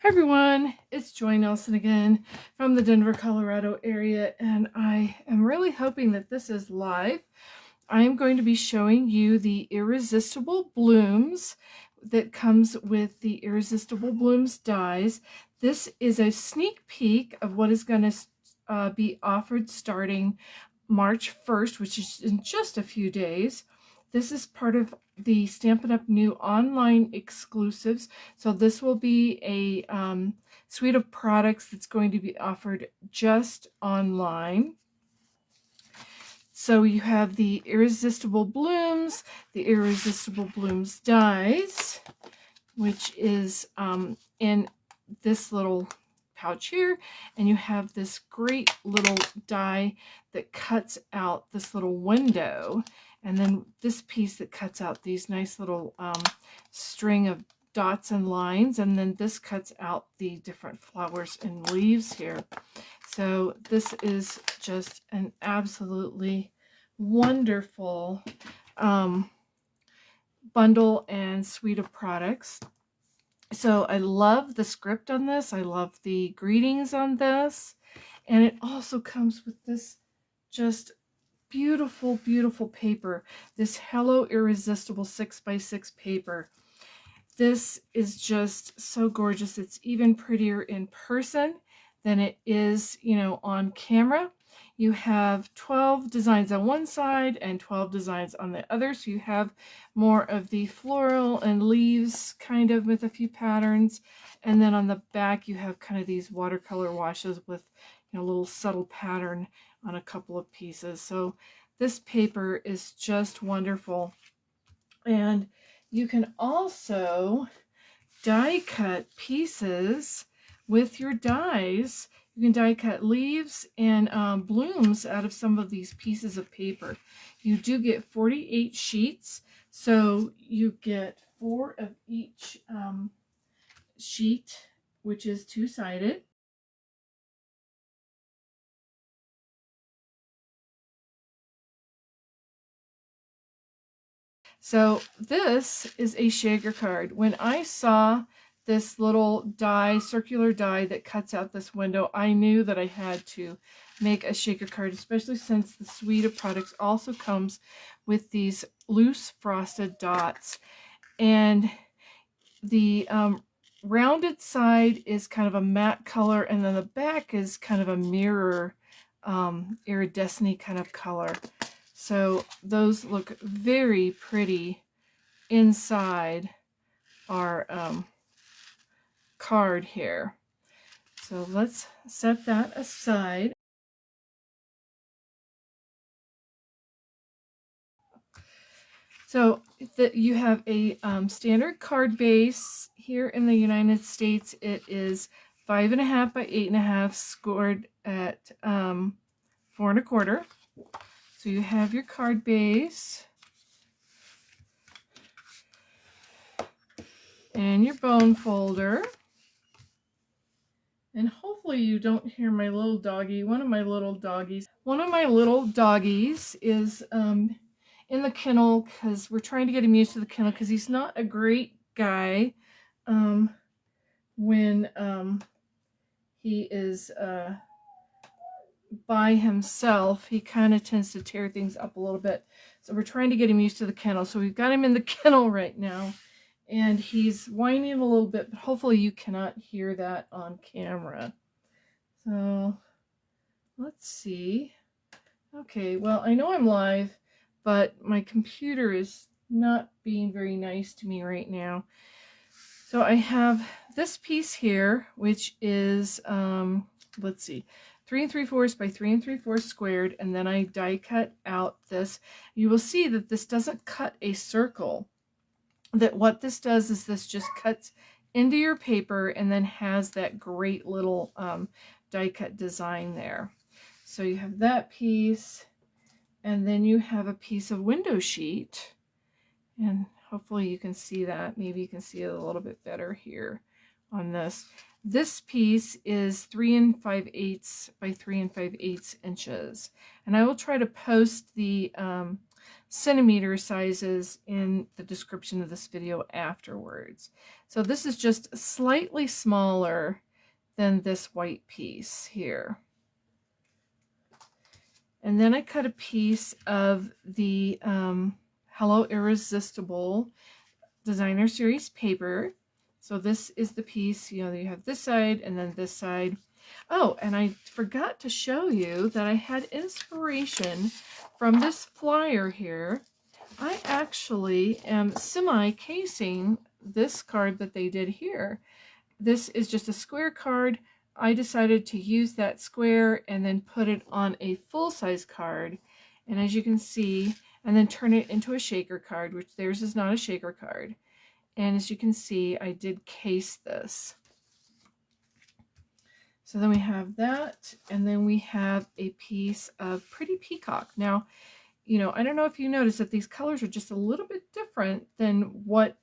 Hi everyone, it's Joy Nelson again from the Denver, Colorado area, and I am really hoping that this is live. I am going to be showing you the Irresistible Blooms that comes with the Irresistible Blooms dies. This is a sneak peek of what is going to be offered starting March 1st, which is in just a few days. This is part of the Stampin' Up! New online exclusives. So this will be a suite of products that's going to be offered just online. So you have the Irresistible Blooms, the Irresistible Blooms dies, which is in this little pouch here, and you have this great little die that cuts out this little window, and then this piece that cuts out these nice little string of dots and lines, and then this cuts out the different flowers and leaves here. So this is just an absolutely wonderful bundle and suite of products. So I love the script on this. I love the greetings on this. And it also comes with this just beautiful, beautiful paper. This Hello Irresistible 6x6 paper. This is just so gorgeous. It's even prettier in person than it is, on camera. You have 12 designs on one side and 12 designs on the other. So you have more of the floral and leaves kind of with a few patterns. And then on the back, you have kind of these watercolor washes with, a little subtle pattern on a couple of pieces. So this paper is just wonderful. And you can also die cut pieces with your dies. You can die cut leaves and blooms out of some of these pieces of paper. You do get 48 sheets, so you get 4 of each sheet, which is two-sided. So this is a shaker card. When I saw this little die, circular die that cuts out this window, I knew that I had to make a shaker card, especially since the suite of products also comes with these loose frosted dots. And the rounded side is kind of a matte color, and then the back is kind of a mirror iridescent kind of color. So those look very pretty inside our card here. So let's set that aside. So you have a standard card base here in the United States. It is 5.5 by 8.5, scored at 4 1/4. So you have your card base and your bone folder. And hopefully you don't hear my little doggy. One of my little doggies is in the kennel because we're trying to get him used to the kennel because he's not a great guy when he is by himself. He kind of tends to tear things up a little bit. So we're trying to get him used to the kennel. So we've got him in the kennel right now. And he's whining a little bit, but hopefully you cannot hear that on camera. So let's see. Okay, well, I know I'm live, but my computer is not being very nice to me right now. So I have this piece here, which is, let's see, 3 3/4 by 3 3/4 squared, and then I die cut out this. You will see that this doesn't cut a circle. That what this does is this just cuts into your paper and then has that great little die cut design there. So you have that piece, and then you have a piece of window sheet, and hopefully you can see that. Maybe you can see it a little bit better here on this. This piece is 3 5/8 by 3 5/8 inches, and I will try to post the centimeter sizes in the description of this video afterwards. So this is just slightly smaller than this white piece here. And then I cut a piece of the Hello Irresistible Designer Series paper. So this is the piece, you know, you have this side and then this side. Oh, and I forgot to show you that I had inspiration from this flyer here. I actually am semi-casing this card that they did here. This is just a square card. I decided to use that square and then put it on a full-size card. And as you can see, and then turn it into a shaker card, which theirs is not a shaker card. And as you can see, I did case this. So then we have that, and then we have a piece of Pretty Peacock. Now, you know, I don't know if you noticed that these colors are just a little bit different than what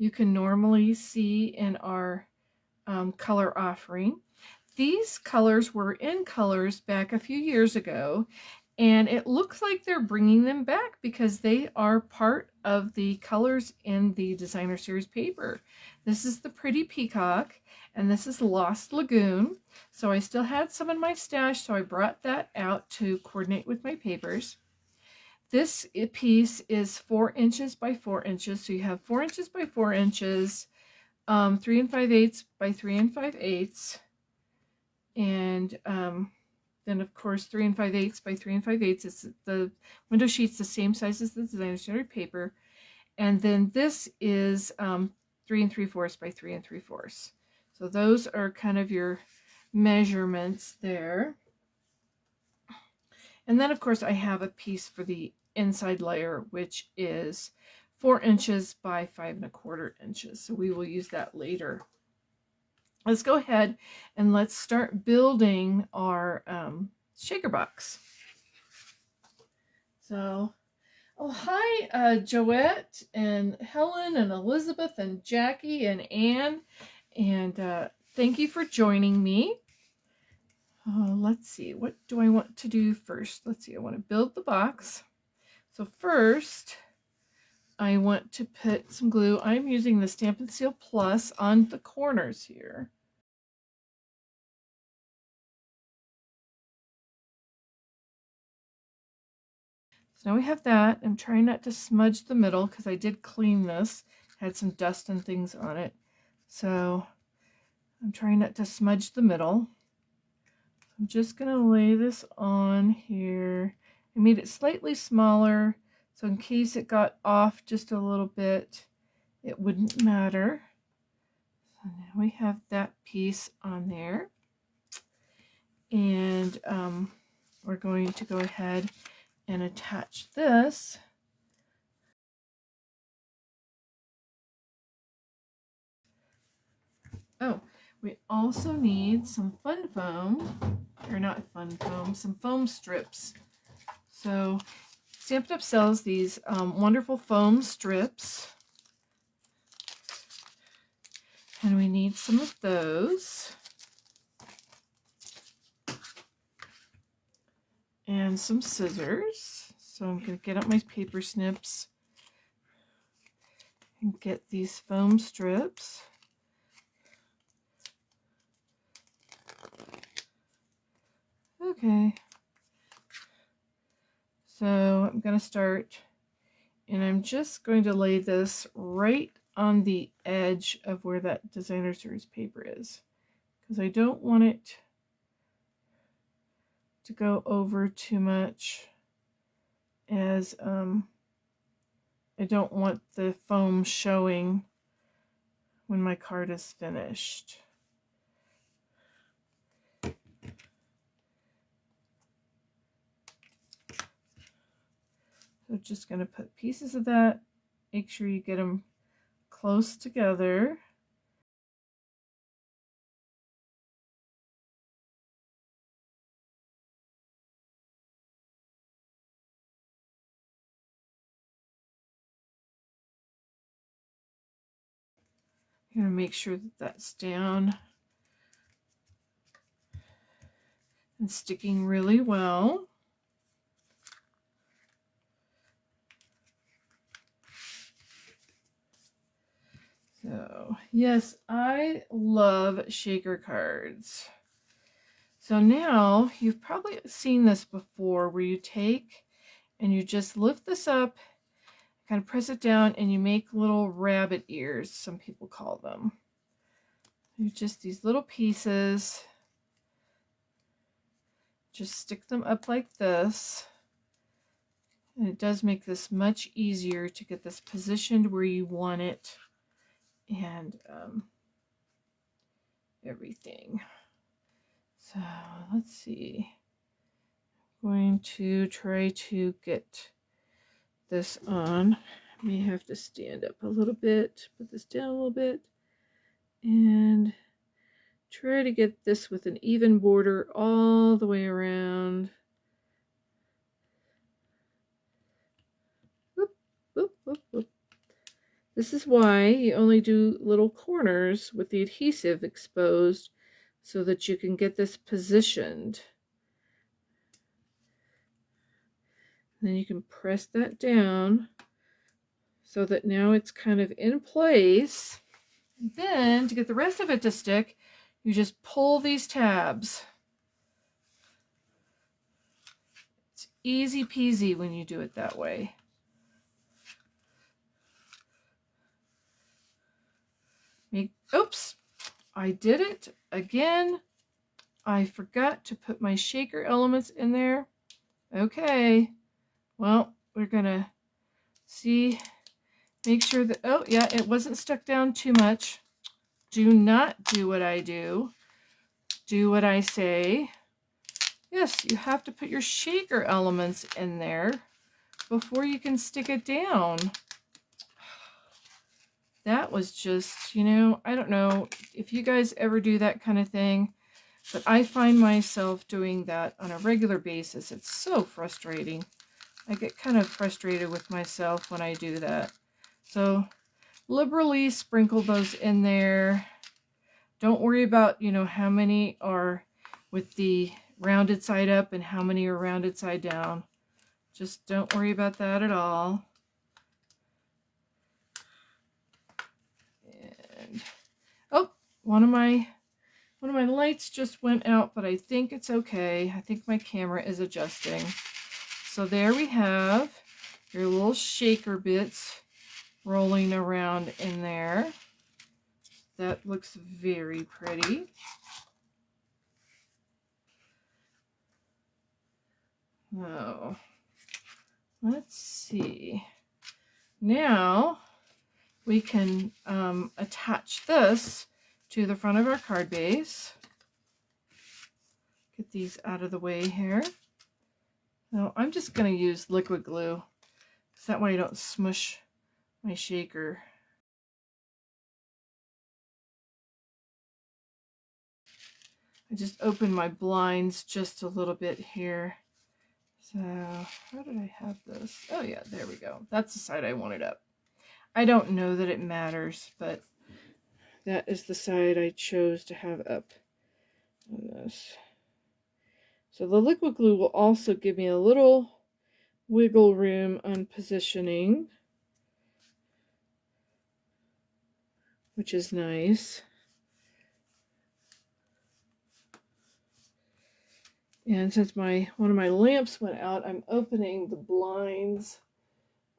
you can normally see in our color offering. These colors were in colors back a few years ago, and it looks like they're bringing them back because they are part of the colors in the Designer Series paper. This is the Pretty Peacock, and this is Lost Lagoon. So I still had some in my stash, so I brought that out to coordinate with my papers. This piece is 4 inches by 4 inches. So you have 4 inches by 4 inches, 3 5/8 by 3 5/8. And then of course 3 5/8 by 3 5/8 is the window sheet's the same size as the Designer Series paper. And then this is 3 3/4 by 3 3/4. So those are kind of your measurements there. And then of course I have a piece for the inside layer, which is 4 inches by 5 1/4 inches. So we will use that later. Let's go ahead and let's start building our shaker box. So, oh, hi, Joette and Helen and Elizabeth and Jackie and Anne. And thank you for joining me. Let's see, what do I want to do first? Let's see, I want to build the box. So first, I want to put some glue. I'm using the Stampin' Seal Plus on the corners here. So now we have that. I'm trying not to smudge the middle because I did clean this. Had some dust and things on it. So I'm trying not to smudge the middle. I'm just going to lay this on here. I made it slightly smaller, so in case it got off just a little bit, it wouldn't matter. So now we have that piece on there. And we're going to go ahead and attach this. Oh, we also need some fun foam, or not fun foam, some foam strips. So Stampin' Up! Sells these wonderful foam strips, and we need some of those. And some scissors. So I'm going to get out my paper snips and get these foam strips. Okay. So I'm going to start, and I'm just going to lay this right on the edge of where that Designer Series paper is, because I don't want it to go over too much, as I don't want the foam showing when my card is finished. So just going to put pieces of that. Make sure you get them close together. I'm going to make sure that that's down and sticking really well. So, yes, I love shaker cards. So now you've probably seen this before where you take and you just lift this up, kind of press it down, and you make little rabbit ears, some people call them. You just these little pieces, just stick them up like this. And it does make this much easier to get this positioned where you want it and everything. So let's see. I'm going to try to get this on. I may have to stand up a little bit, put this down a little bit, and try to get this with an even border all the way around. Whoop, whoop, whoop, whoop. This is why you only do little corners with the adhesive exposed so that you can get this positioned. Then you can press that down so that now it's kind of in place. Then to get the rest of it to stick, you just pull these tabs. It's easy peasy when you do it that way. Oops, I did it again. I forgot to put my shaker elements in there. Okay, well, we're gonna see, make sure that, oh yeah, it wasn't stuck down too much. Do not do what I do. Do what I say. Yes, you have to put your shaker elements in there before you can stick it down. That was just, you know, I don't know if you guys ever do that kind of thing, but I find myself doing that on a regular basis. It's so frustrating. I get kind of frustrated with myself when I do that. So liberally sprinkle those in there. Don't worry about, you know, how many are with the rounded side up and how many are rounded side down. Just don't worry about that at all. And oh, one of my lights just went out, but I think it's okay. I think my camera is adjusting. So there we have your little shaker bits rolling around in there. That looks very pretty. Oh, let's see. Now we can attach this to the front of our card base. Get these out of the way here. Now I'm just going to use liquid glue, so that way I don't smush my shaker. I just opened my blinds just a little bit here. So how did I have this? Oh yeah, there we go. That's the side I wanted up. I don't know that it matters, but that is the side I chose to have up on this. So the liquid glue will also give me a little wiggle room on positioning, which is nice. And since one of my lamps went out, I'm opening the blinds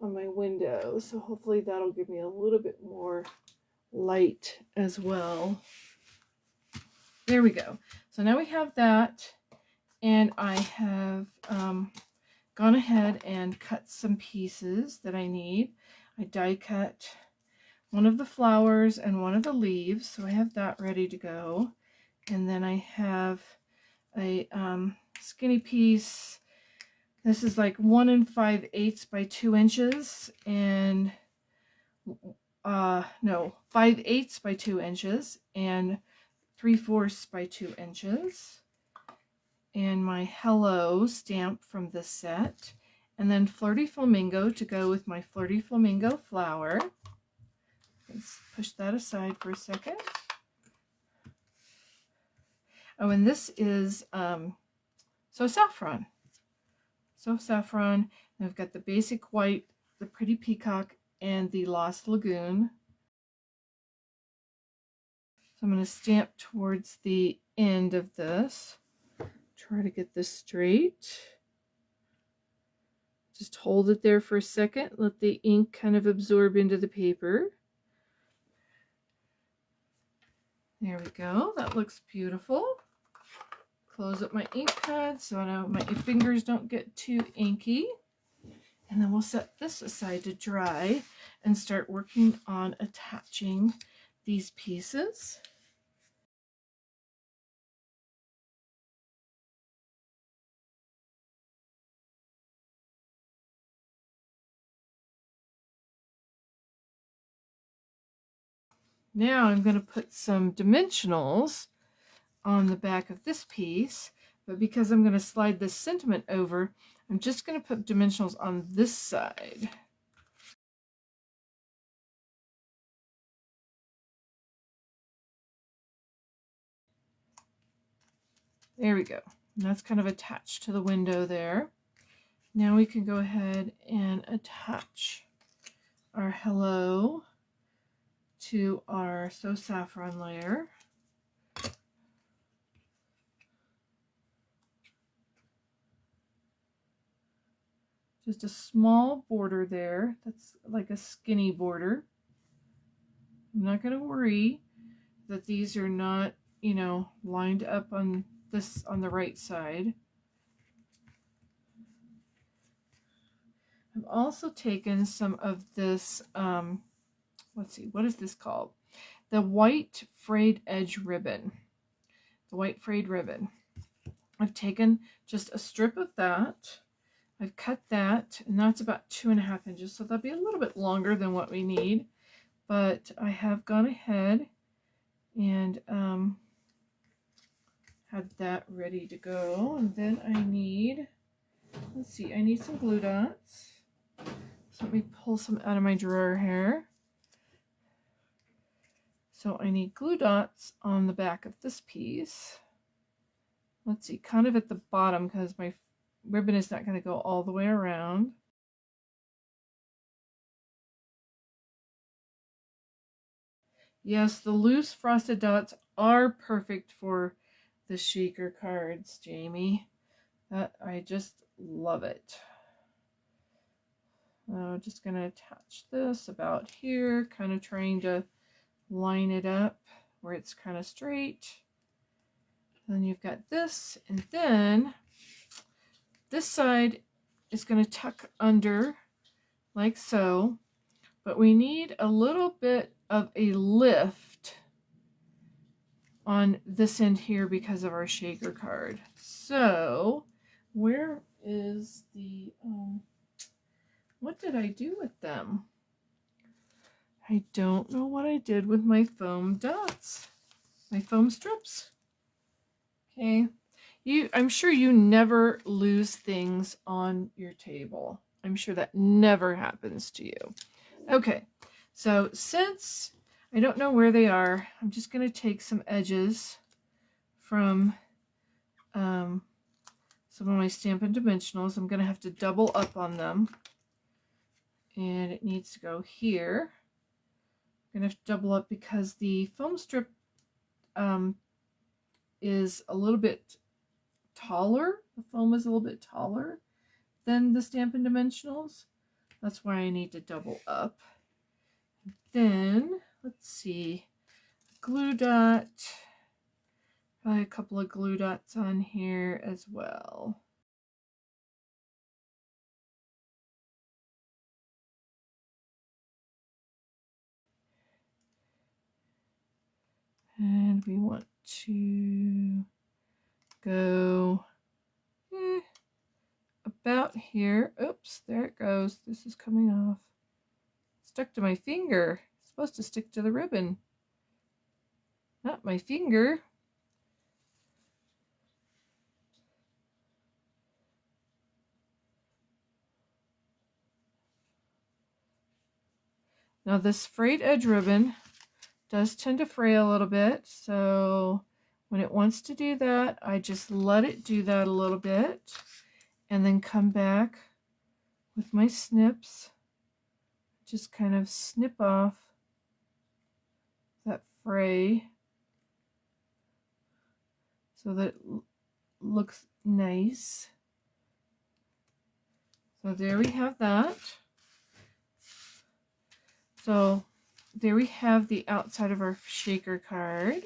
on my window, so hopefully that'll give me a little bit more light as well. There we go. So now we have that, and I have gone ahead and cut some pieces that I need. I die cut one of the flowers and one of the leaves, so I have that ready to go. And then I have a skinny piece. This is like 1 5/8 by 2 inches, and no, 5/8 by 2 inches, and 3/4 by 2 inches. And my hello stamp from this set, and then Flirty Flamingo to go with my Flirty Flamingo flower. Let's push that aside for a second. Oh, and this is Saffron. Saffron. And I've got the basic white, the pretty Peacock, and the Lost Lagoon. So I'm going to stamp towards the end of this. Try to get this straight. Just hold it there for a second. Let the ink kind of absorb into the paper. There we go. That looks beautiful. Close up my ink pad so I know my fingers don't get too inky. And then we'll set this aside to dry and start working on attaching these pieces. Now I'm going to put some dimensionals on the back of this piece, but because I'm going to slide this sentiment over, I'm just going to put dimensionals on this side. There we go. And that's kind of attached to the window there. Now we can go ahead and attach our hello to our So Saffron layer. Just a small border there. That's like a skinny border. I'm not going to worry that these are not, you know, lined up on this on the right side. I've also taken some of this, let's see, what is this called? The white frayed edge ribbon. The white frayed ribbon. I've taken just a strip of that. I've cut that, and that's about 2.5 inches, so that'll be a little bit longer than what we need. But I have gone ahead and had that ready to go. And then I need, let's see, I need some glue dots. So let me pull some out of my drawer here. So I need glue dots on the back of this piece. Let's see, kind of at the bottom because my ribbon is not going to go all the way around. Yes, the loose frosted dots are perfect for the shaker cards, Jamie. I just love it. I'm just going to attach this about here, kind of trying to line it up where it's kind of straight. Then you've got this, and then this side is going to tuck under like so, but we need a little bit of a lift on this end here because of our shaker card. So where is the, what did I do with them? I don't know what I did with my foam dots, my foam strips. Okay, I'm sure you never lose things on your table. I'm sure that never happens to you. Okay, so since I don't know where they are, I'm just going to take some edges from some of my Stampin' Dimensionals. I'm going to have to double up on them, and it needs to go here. I'm going to have to double up because the foam strip is a little bit taller. The foam is a little bit taller than the Stampin' Dimensionals. That's why I need to double up. Then, let's see, glue dot. Probably a couple of glue dots on here as well. And we want to go about here. Oops, there it goes. This is coming off. Stuck to my finger. It's supposed to stick to the ribbon. Not my finger. Now this frayed edge ribbon does tend to fray a little bit, so when it wants to do that, I just let it do that a little bit and then come back with my snips, just kind of snip off that fray. so that it looks nice. So there we have that. So there we have the outside of our shaker card,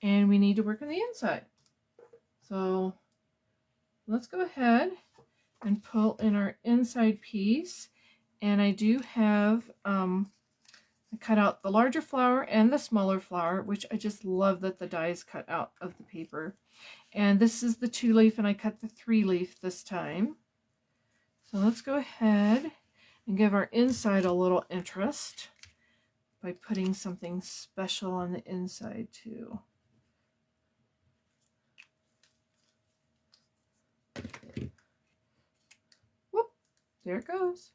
and we need to work on the inside. So let's go ahead and pull in our inside piece. And I do have, I cut out the larger flower and the smaller flower, which I just love that the die is cut out of the paper. And this is the 2-leaf, and I cut the 3-leaf this time. So let's go ahead and give our inside a little interest by putting something special on the inside too. Whoop, there it goes.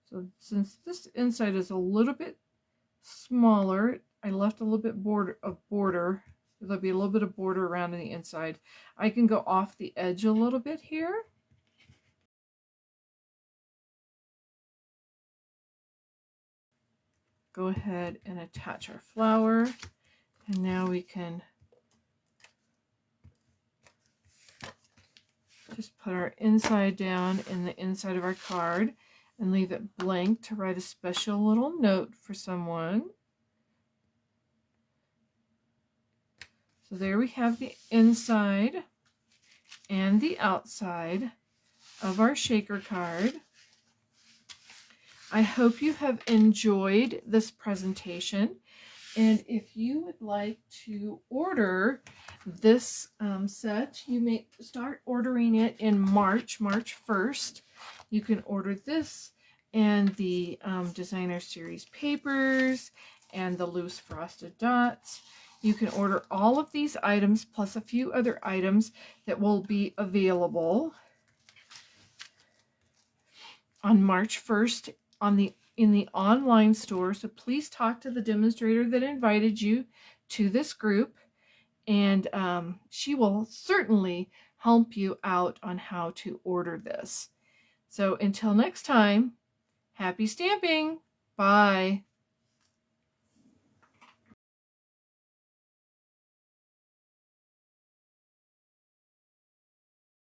So since this inside is a little bit smaller, I left a little bit of border. There'll be a little bit of border around on the inside. I can go off the edge a little bit here. Go ahead and attach our flower. And now we can just put our inside down in the inside of our card and leave it blank to write a special little note for someone. So there we have the inside and the outside of our shaker card. I hope you have enjoyed this presentation, and if you would like to order this set, you may start ordering it in March 1st. You can order this and the designer series papers and the loose frosted dots. You can order all of these items plus a few other items that will be available on March 1st in the online store. So please talk to the demonstrator that invited you to this group, and she will certainly help you out on how to order this. So until next time, happy stamping. Bye.